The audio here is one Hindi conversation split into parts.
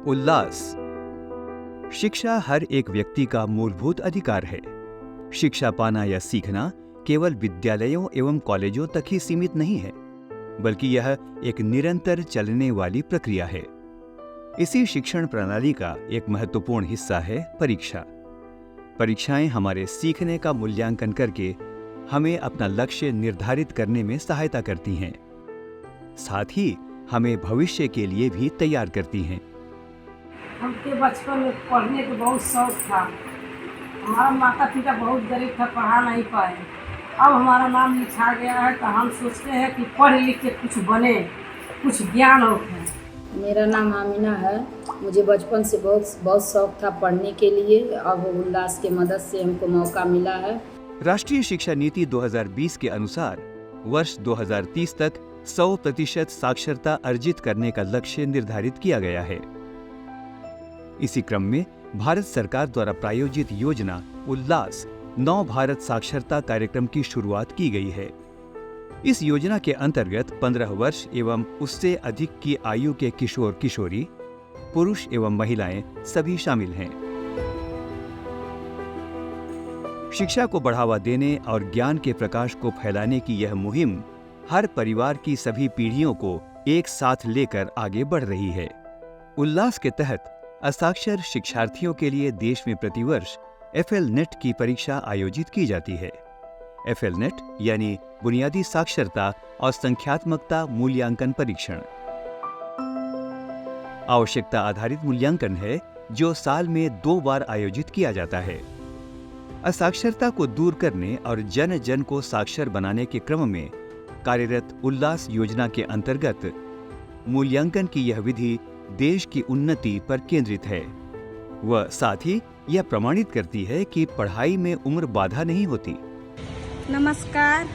उल्लास। शिक्षा हर एक व्यक्ति का मूलभूत अधिकार है। शिक्षा पाना या सीखना केवल विद्यालयों एवं कॉलेजों तक ही सीमित नहीं है, बल्कि यह एक निरंतर चलने वाली प्रक्रिया है। इसी शिक्षण प्रणाली का एक महत्वपूर्ण हिस्सा है परीक्षा। परीक्षाएं हमारे सीखने का मूल्यांकन करके हमें अपना लक्ष्य निर्धारित करने में सहायता करती हैं। साथ ही हमें भविष्य के लिए भी तैयार करती हैं। हमके बचपन में पढ़ने का बहुत शौक था। हमारा माता पिता बहुत गरीब था, पढ़ा नहीं पाए। अब हमारा नाम लिखा गया है तो हम सोचते हैं कि पढ़ लिख के कुछ बने, कुछ ज्ञान हो। मेरा नाम आमिना है। मुझे बचपन से बहुत शौक था पढ़ने के लिए। अब उल्लास के मदद से हमको मौका मिला है। राष्ट्रीय शिक्षा नीति 2020 के अनुसार वर्ष 2030 तक 100% साक्षरता अर्जित करने का लक्ष्य निर्धारित किया गया है। इसी क्रम में भारत सरकार द्वारा प्रायोजित योजना उल्लास नव भारत साक्षरता कार्यक्रम की शुरुआत की गई है। इस योजना के अंतर्गत 15 वर्ष एवं उससे अधिक की आयु के किशोर किशोरी, पुरुष एवं महिलाएं सभी शामिल हैं। शिक्षा को बढ़ावा देने और ज्ञान के प्रकाश को फैलाने की यह मुहिम हर परिवार की सभी पीढ़ियों को एक साथ लेकर आगे बढ़ रही है। उल्लास के तहत असाक्षर शिक्षार्थियों के लिए देश में प्रतिवर्ष FL-NET की परीक्षा आयोजित की जाती है। FL-NET यानी बुनियादी साक्षरता और संख्यात्मकता मूल्यांकन परीक्षण आवश्यकता आधारित मूल्यांकन है जो साल में 2 बार आयोजित किया जाता है। असाक्षरता को दूर करने और जन जन को साक्षर बनाने के क्रम में कार्यरत उल्लास योजना के अंतर्गत मूल्यांकन की यह विधि देश की उन्नति पर केंद्रित है। वह साथ ही यह प्रमाणित करती है कि पढ़ाई में उम्र बाधा नहीं होती। नमस्कार,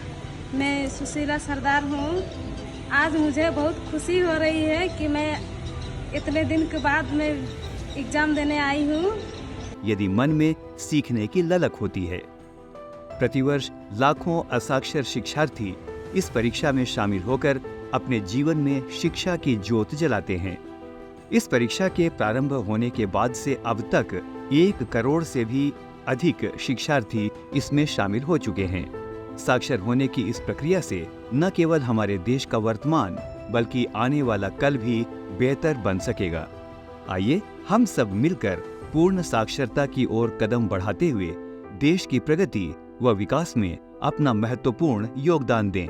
मैं सुशीला सरदार हूँ। आज मुझे बहुत खुशी हो रही है कि मैं इतने दिन के बाद मैं एग्जाम देने आई हूँ। यदि मन में सीखने की ललक होती है। प्रतिवर्ष लाखों असाक्षर शिक्षार्थी इस परीक्षा में शामिल होकर अपने जीवन में शिक्षा की ज्योत जलाते हैं। इस परीक्षा के प्रारंभ होने के बाद से अब तक 1 करोड़ से भी अधिक शिक्षार्थी इसमें शामिल हो चुके हैं। साक्षर होने की इस प्रक्रिया से न केवल हमारे देश का वर्तमान बल्कि आने वाला कल भी बेहतर बन सकेगा। आइए हम सब मिलकर पूर्ण साक्षरता की ओर कदम बढ़ाते हुए देश की प्रगति व विकास में अपना महत्वपूर्ण योगदान दें।